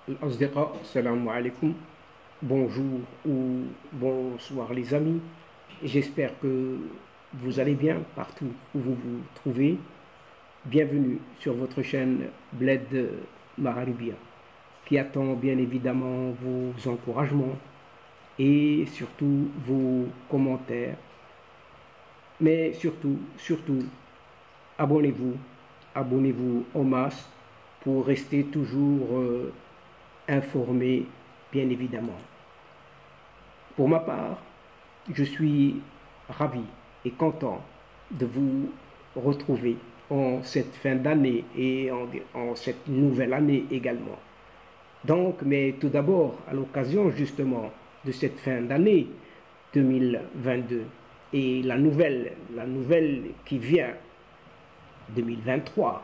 الأصدقاء السلام عليكم. Bonjour ou bonsoir les amis. J'espère que vous allez bien partout où vous vous trouvez. Bienvenue sur votre chaîne Bled Maharibia qui attend bien évidemment vos encouragements et surtout vos commentaires. Mais surtout, abonnez-vous, abonnez-vous en masse pour rester toujours informé, bien évidemment. Pour ma part, je suis ravi et content de vous retrouver en cette fin d'année et en cette nouvelle année également. Donc, mais tout d'abord, à l'occasion justement de cette fin d'année 2022 et la nouvelle qui vient, 2023,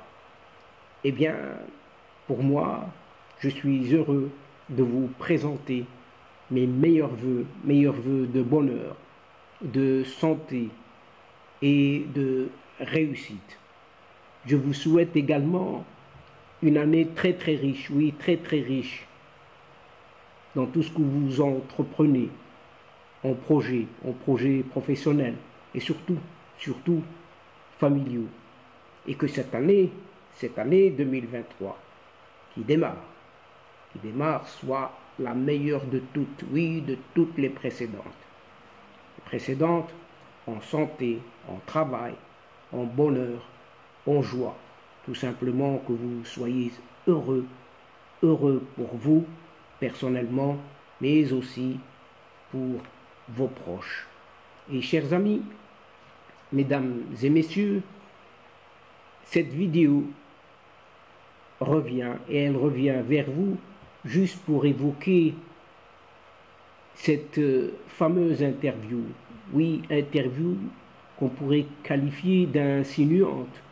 eh bien, pour moi, je suis heureux de vous présenter mes meilleurs vœux de bonheur, de santé et de réussite. Je vous souhaite également une année très riche, oui, très riche dans tout ce que vous entreprenez en projets professionnels et surtout familiaux. Et que cette année 2023 qui démarre soit la meilleure de toutes, oui, de toutes les précédentes. Les précédentes en santé, en travail, en bonheur, en joie. Tout simplement que vous soyez heureux pour vous personnellement, mais aussi pour vos proches. Et chers amis, mesdames et messieurs, cette vidéo elle revient vers vous juste pour évoquer cette fameuse interview. Oui, interview qu'on pourrait qualifier d'insinuante.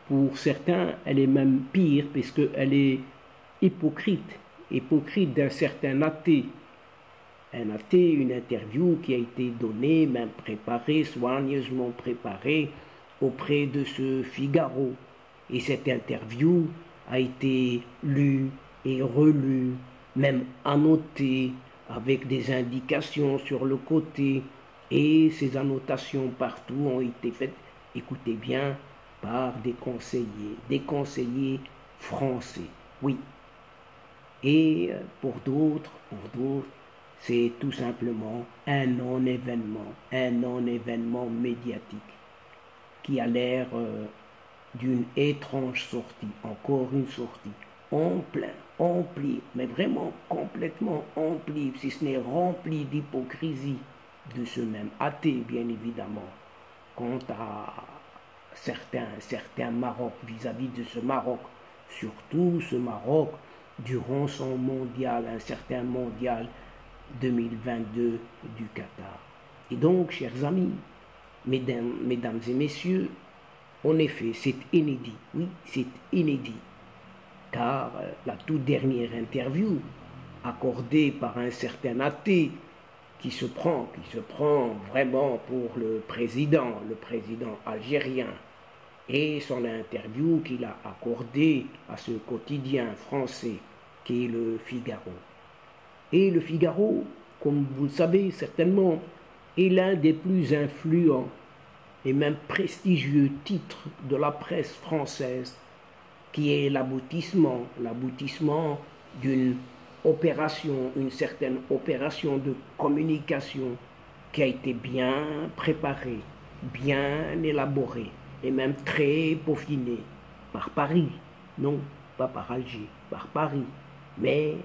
Pour certains, elle est même pire parce qu'elle est hypocrite d'un certain athée. Un athée, une interview qui a été donnée, même préparée, soigneusement préparée auprès de ce Figaro. Et cette interview a été lue et relue, même annotée avec des indications sur le côté. Et ces annotations partout ont été faites, écoutez bien, par des conseillers français. Oui. Et pour d'autres, c'est tout simplement un non-événement médiatique qui a l'air d'une étrange sortie, encore une sortie, emplie, mais vraiment complètement emplie, si ce n'est remplie d'hypocrisie de ce même athée, bien évidemment, quant à certains Maroc, vis-à-vis de ce Maroc, surtout ce Maroc, durant son mondial, un certain mondial 2022 du Qatar. Et donc, chers amis, mesdames et messieurs, en effet, c'est inédit, oui, c'est inédit, car la toute dernière interview accordée par un certain athée qui se prend vraiment pour le président algérien, et son interview qu'il a accordée à ce quotidien français qui est le Figaro. Et le Figaro, comme vous le savez certainement, est l'un des plus influents et même prestigieux titres de la presse française, qui est l'aboutissement d'une opération, une certaine opération de communication qui a été bien préparée, bien élaborée et même très peaufinée par Paris, non pas par Alger, par Paris, mais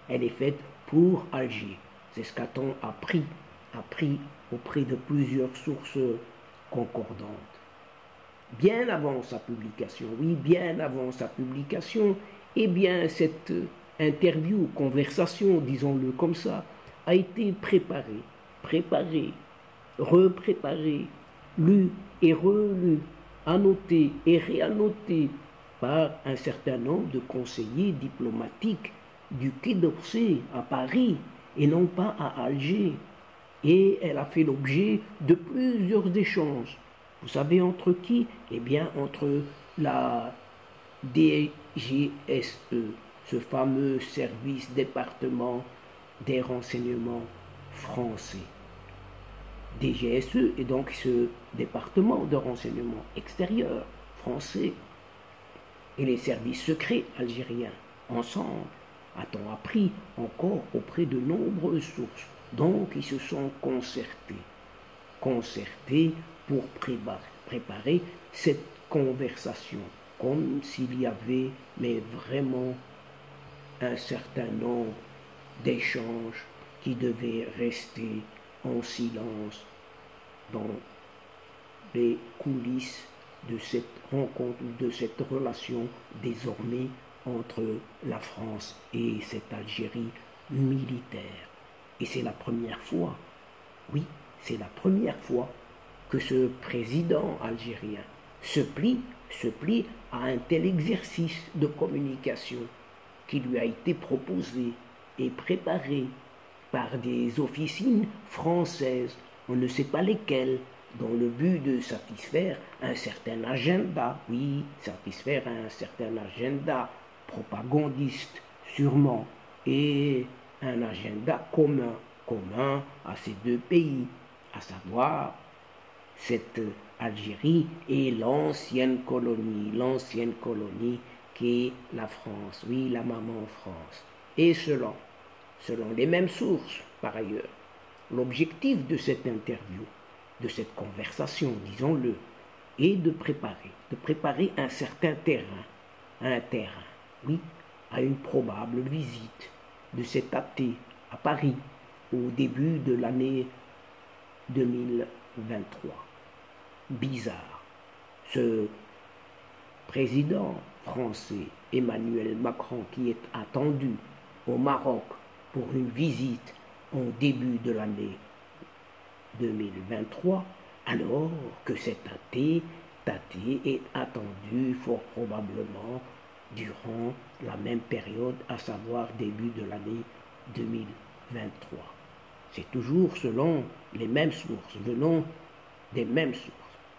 elle est faite pour Alger. C'est ce qu'a-t-on appris auprès de plusieurs sources concordantes. Bien avant sa publication, oui, bien avant sa publication, eh bien cette interview, conversation, disons-le comme ça, a été préparée, repréparée, lue et relue, annotée et réannotée par un certain nombre de conseillers diplomatiques du Quai d'Orsay à Paris et non pas à Alger. Et elle a fait l'objet de plusieurs échanges. Vous savez entre qui? Eh bien entre la DGSE, ce fameux service département des renseignements français. DGSE est donc ce département de renseignement extérieur français et les services secrets algériens ensemble, a-t-on appris encore auprès de nombreuses sources. Donc ils se sont concertés pour préparer cette conversation, comme s'il y avait mais vraiment un certain nombre d'échanges qui devaient rester en silence dans les coulisses de cette rencontre, de cette relation désormais entre la France et cette Algérie militaire. Et c'est la première fois, oui, c'est la première fois que ce président algérien se plie à un tel exercice de communication qui lui a été proposé et préparé par des officines françaises, on ne sait pas lesquelles, dans le but de satisfaire un certain agenda, oui, satisfaire un certain agenda propagandiste sûrement, et un agenda commun à ces deux pays, à savoir cette Algérie et l'ancienne colonie qui est la France, oui, la maman France. Et selon les mêmes sources, par ailleurs, l'objectif de cette interview, de cette conversation, disons-le, est de préparer un certain terrain, oui, à une probable visite de cet athée à Paris au début de l'année 2023. Bizarre. Ce président français Emmanuel Macron qui est attendu au Maroc pour une visite au début de l'année 2023, alors que cet athée est attendu fort probablement durant la même période, à savoir début de l'année 2023. C'est toujours selon les mêmes sources, venant des mêmes sources.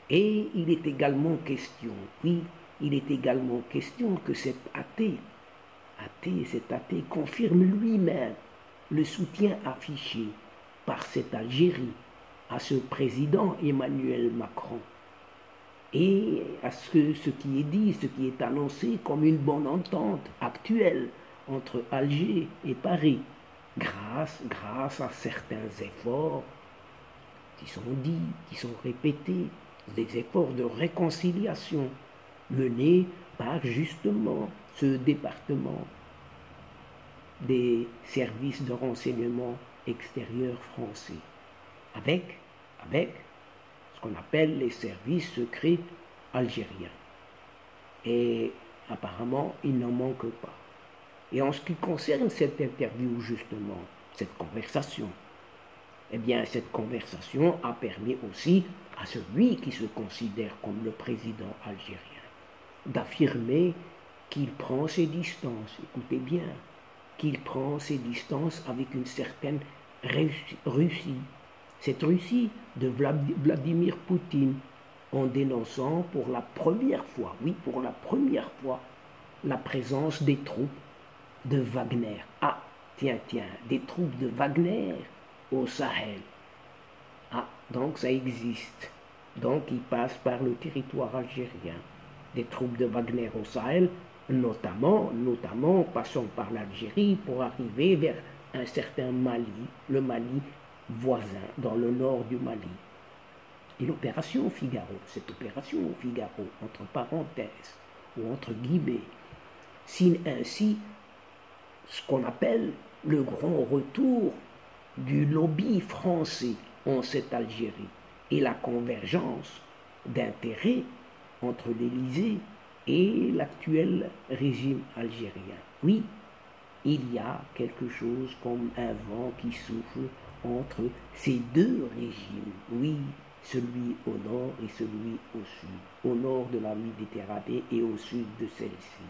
Et il est également question, oui, il est également question que cet athée confirme lui-même le soutien affiché par cette Algérie à ce président Emmanuel Macron et à ce qui est dit, ce qui est annoncé comme une bonne entente actuelle entre Alger et Paris, grâce à certains efforts qui sont dits, qui sont répétés, des efforts de réconciliation menés par justement ce département des services de renseignement extérieur français, avec ce qu'on appelle les services secrets algériens. Et apparemment, il n'en manque pas. Et en ce qui concerne cette interview, justement, cette conversation, eh bien, cette conversation a permis aussi à celui qui se considère comme le président algérien d'affirmer qu'il prend ses distances, écoutez bien, qu'il prend ses distances avec une certaine Russie, cette Russie de Vladimir Poutine, en dénonçant pour la première fois, oui, pour la première fois, la présence des troupes de Wagner. Ah, tiens, des troupes de Wagner au Sahel. Ah, donc ça existe. Donc ils passent par le territoire algérien. Des troupes de Wagner au Sahel, notamment passant par l'Algérie pour arriver vers un certain Mali, le Mali voisin, dans le nord du Mali. Et l'opération Figaro, cette opération Figaro, entre parenthèses, ou entre guillemets, signe ainsi ce qu'on appelle le grand retour du lobby français en cette Algérie et la convergence d'intérêts entre l'Élysée et l'actuel régime algérien. Oui, il y a quelque chose comme un vent qui souffle entre ces deux régimes. Oui, celui au nord et celui au sud, au nord de la Méditerranée et au sud de celle-ci.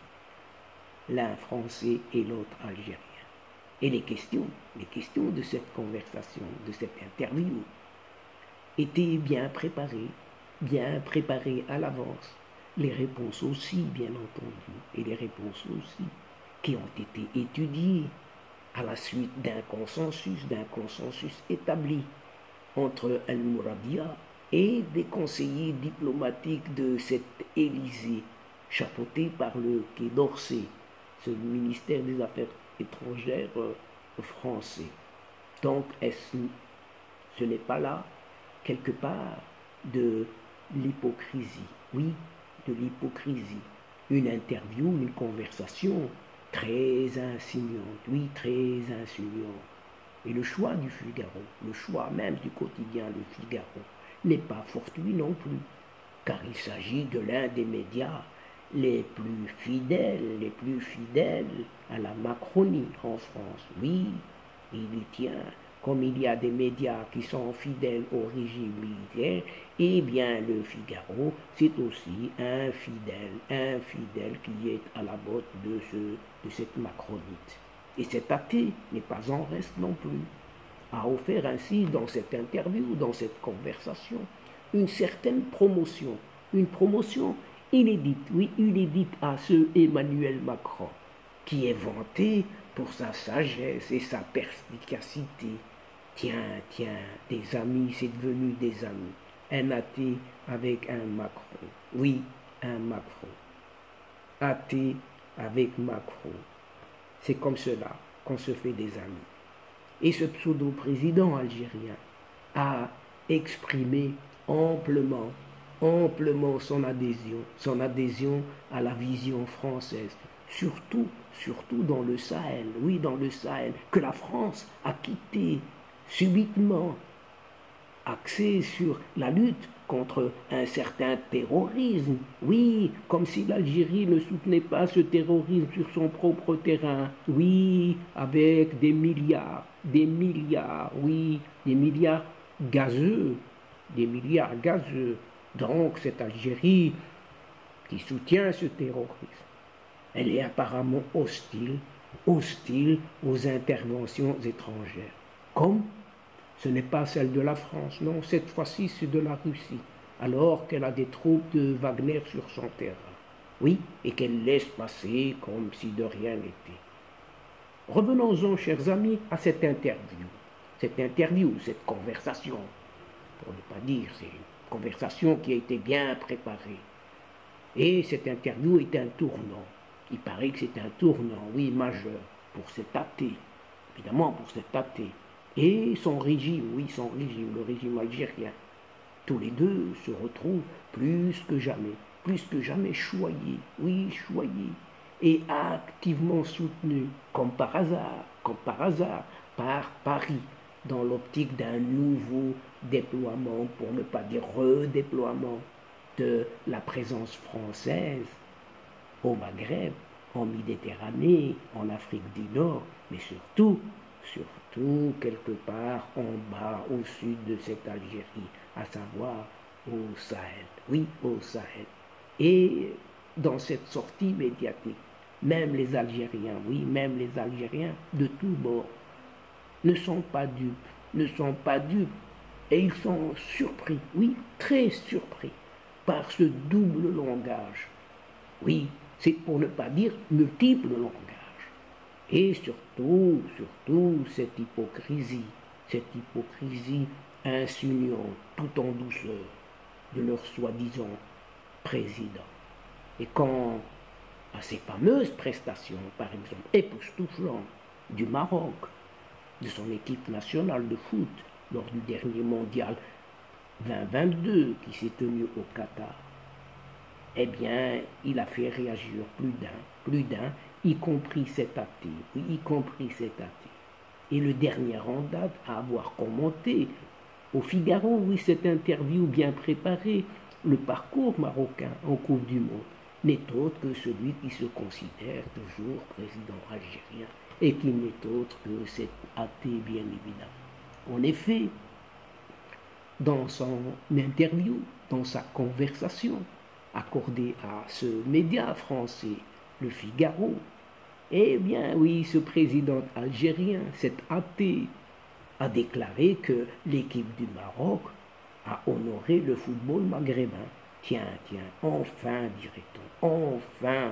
L'un français et l'autre algérien. Et les questions de cette conversation, de cette interview, étaient bien préparées à l'avance. Les réponses aussi, bien entendu, et les réponses aussi. qui ont été étudiés à la suite d'un consensus établi entre Al-Mouradia et des conseillers diplomatiques de cet Élysée, chapeauté par le Quai d'Orsay, ce ministère des Affaires étrangères français. Donc, ce n'est pas là, quelque part, de l'hypocrisie. Oui, de l'hypocrisie. Une interview, une conversation très insinuante, oui, très insinuante. Et le choix du Figaro, le choix même du quotidien Le Figaro, n'est pas fortuit non plus, car il s'agit de l'un des médias les plus fidèles à la Macronie en France. Oui, il y tient, comme il y a des médias qui sont fidèles au régime militaire, eh bien le Figaro, c'est aussi un fidèle qui est à la botte de cette Macronite. Et cet athée n'est pas en reste non plus, a offert ainsi dans cette interview, dans cette conversation, une certaine promotion, une promotion inédite, oui, inédite à ce Emmanuel Macron, qui est vanté pour sa sagesse et sa perspicacité. Tiens, des amis, c'est devenu des amis. Un athée avec un Macron. Oui, un Macron. Athée avec Macron. C'est comme cela qu'on se fait des amis. Et ce pseudo-président algérien a exprimé amplement son adhésion à la vision française, surtout dans le Sahel, oui, dans le Sahel, que la France a quitté subitement, axé sur la lutte contre un certain terrorisme. Oui, comme si l'Algérie ne soutenait pas ce terrorisme sur son propre terrain. Oui, avec des milliards, oui, des milliards gazeux, Donc cette Algérie qui soutient ce terrorisme, elle est apparemment hostile aux interventions étrangères. Comme ce n'est pas celle de la France, non, cette fois-ci c'est de la Russie, alors qu'elle a des troupes de Wagner sur son terrain. Oui, et qu'elle laisse passer comme si de rien n'était. Revenons-en, chers amis, à cette interview, cette conversation, pour ne pas dire, c'est une conversation qui a été bien préparée. Et cette interview est un tournant. Il paraît que c'est un tournant, oui, majeur, pour cet athée, évidemment pour cet athée. Et son régime, le régime algérien. Tous les deux se retrouvent plus que jamais choyés, et activement soutenus, comme par hasard, par Paris, dans l'optique d'un nouveau déploiement, pour ne pas dire redéploiement, de la présence française au Maghreb, en Méditerranée, en Afrique du Nord, mais surtout quelque part en bas, au sud de cette Algérie, à savoir au Sahel. Oui, au Sahel. Et dans cette sortie médiatique, même les Algériens de tous bords ne sont pas dupes, et ils sont surpris, oui, très surpris, par ce double langage. Oui, c'est pour ne pas dire multiple langage. Et surtout, cette hypocrisie insinuante, tout en douceur, de leur soi-disant président. Et quant à ces fameuses prestations, par exemple, époustouflantes du Maroc, de son équipe nationale de foot, lors du dernier mondial 2022 qui s'est tenu au Qatar, eh bien, il a fait réagir plus d'un, y compris cet athée. Et le dernier en date à avoir commenté au Figaro, oui, cette interview bien préparée, le parcours marocain en Coupe du Monde, n'est autre que celui qui se considère toujours président algérien et qui n'est autre que cet athée, bien évidemment. En effet, dans son interview, dans sa conversation accordée à ce média français, le Figaro, eh bien oui, ce président algérien, cet athée, a déclaré que l'équipe du Maroc a honoré le football maghrébin. Tiens, enfin, dirait-on, enfin.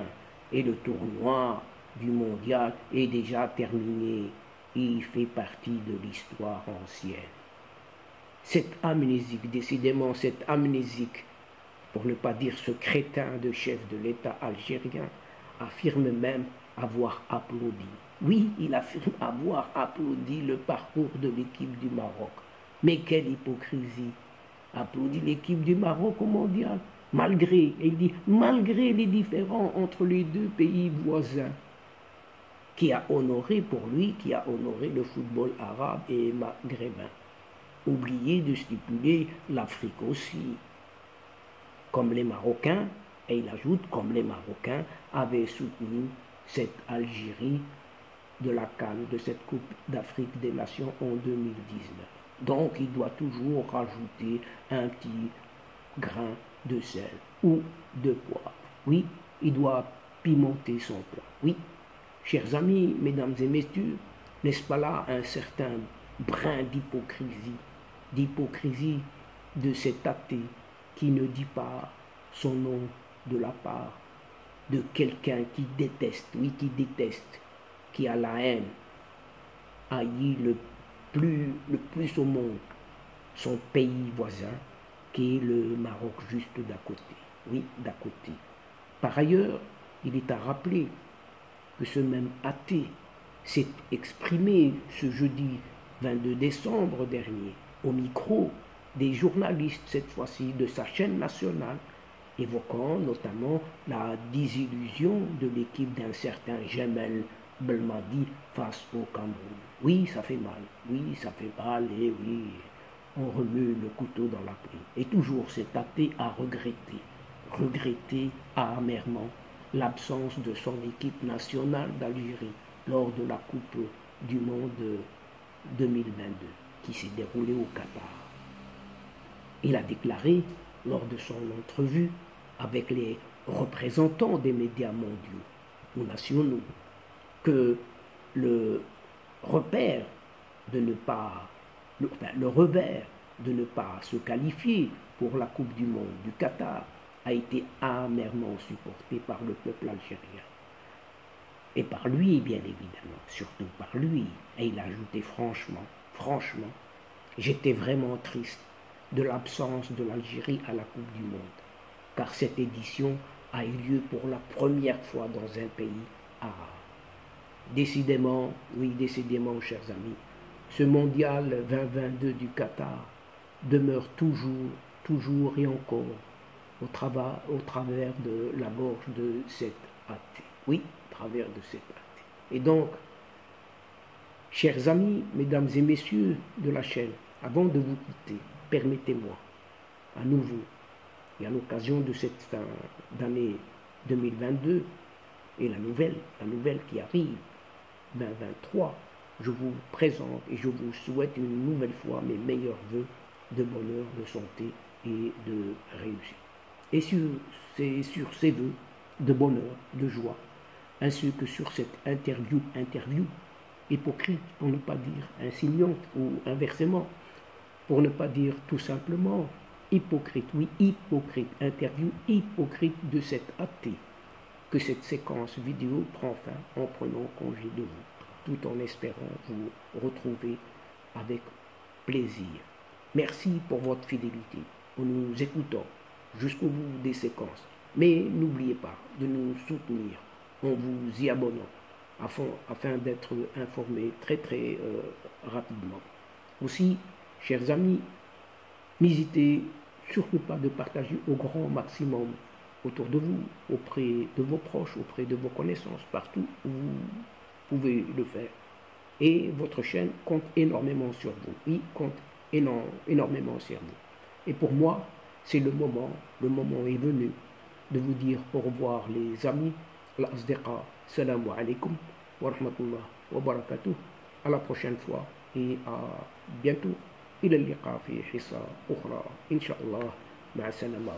Et le tournoi du mondial est déjà terminé. Il fait partie de l'histoire ancienne. Cette amnésique, décidément cette amnésique, pour ne pas dire ce crétin de chef de l'État algérien, affirme même avoir applaudi. Oui, il affirme avoir applaudi le parcours de l'équipe du Maroc. Mais quelle hypocrisie! Applaudit l'équipe du Maroc au mondial, malgré, et il dit, malgré les différends entre les deux pays voisins, qui a honoré pour lui, qui a honoré le football arabe et maghrébin. Oublié de stipuler l'Afrique aussi, comme les Marocains, et il ajoute, comme les Marocains avaient soutenu cette Algérie de la CAN, de cette Coupe d'Afrique des Nations en 2019. Donc il doit toujours rajouter un petit grain de sel ou de poivre. Oui, il doit pimenter son plat. Oui, chers amis, mesdames et messieurs, n'est-ce pas là un certain brin d'hypocrisie de cet athée qui ne dit pas son nom de la part de quelqu'un qui déteste, oui, qui déteste, qui a la haine, haït le plus au monde son pays voisin, qui est le Maroc juste d'à côté. Oui, d'à côté. Par ailleurs, il est à rappeler que ce même athée s'est exprimé ce jeudi 22 décembre dernier au micro des journalistes, cette fois-ci de sa chaîne nationale, évoquant notamment la désillusion de l'équipe d'un certain Jamel Belmadi face au Cameroun. Oui, ça fait mal, oui, ça fait mal, et oui, on remue le couteau dans la plaie. Et toujours cet athée a regretté amèrement l'absence de son équipe nationale d'Algérie lors de la Coupe du Monde 2022 qui s'est déroulée au Qatar. Il a déclaré lors de son entrevue avec les représentants des médias mondiaux ou nationaux que le revers de ne pas se qualifier pour la Coupe du Monde du Qatar a été amèrement supporté par le peuple algérien. Et par lui, bien évidemment, surtout par lui. Et il a ajouté franchement, j'étais vraiment triste de l'absence de l'Algérie à la Coupe du Monde, car cette édition a eu lieu pour la première fois dans un pays arabe. Décidément, oui, décidément, chers amis, ce mondial 2022 du Qatar demeure toujours et encore au travers de la gorge de cet athée. Oui, au travers de cet athée. Et donc, chers amis, mesdames et messieurs de la chaîne, avant de vous quitter, permettez-moi à nouveau, et à l'occasion de cette fin d'année 2022, et la nouvelle qui arrive, 2023, je vous présente et je vous souhaite une nouvelle fois mes meilleurs vœux de bonheur, de santé et de réussite. Et sur ces vœux de bonheur, de joie, ainsi que sur cette interview hypocrite, pour ne pas dire insinuante ou inversement, pour ne pas dire tout simplement hypocrite, oui, hypocrite, interview hypocrite de cet athée, que cette séquence vidéo prend fin en prenant congé de vous, tout en espérant vous retrouver avec plaisir. Merci pour votre fidélité en nous écoutant jusqu'au bout des séquences. Mais n'oubliez pas de nous soutenir en vous y abonnant afin d'être informé très rapidement. Aussi, chers amis, n'hésitez surtout pas de partager au grand maximum autour de vous, auprès de vos proches, auprès de vos connaissances, partout où vous pouvez le faire. Et votre chaîne compte énormément sur vous. Oui, compte énormément sur vous. Et pour moi, c'est le moment est venu de vous dire au revoir les amis, l'asdiqa, salamu alaikum wa rahmatullah wa barakatuh, à la prochaine fois et à bientôt. إلى اللقاء في حصة أخرى إن شاء الله مع السلامة.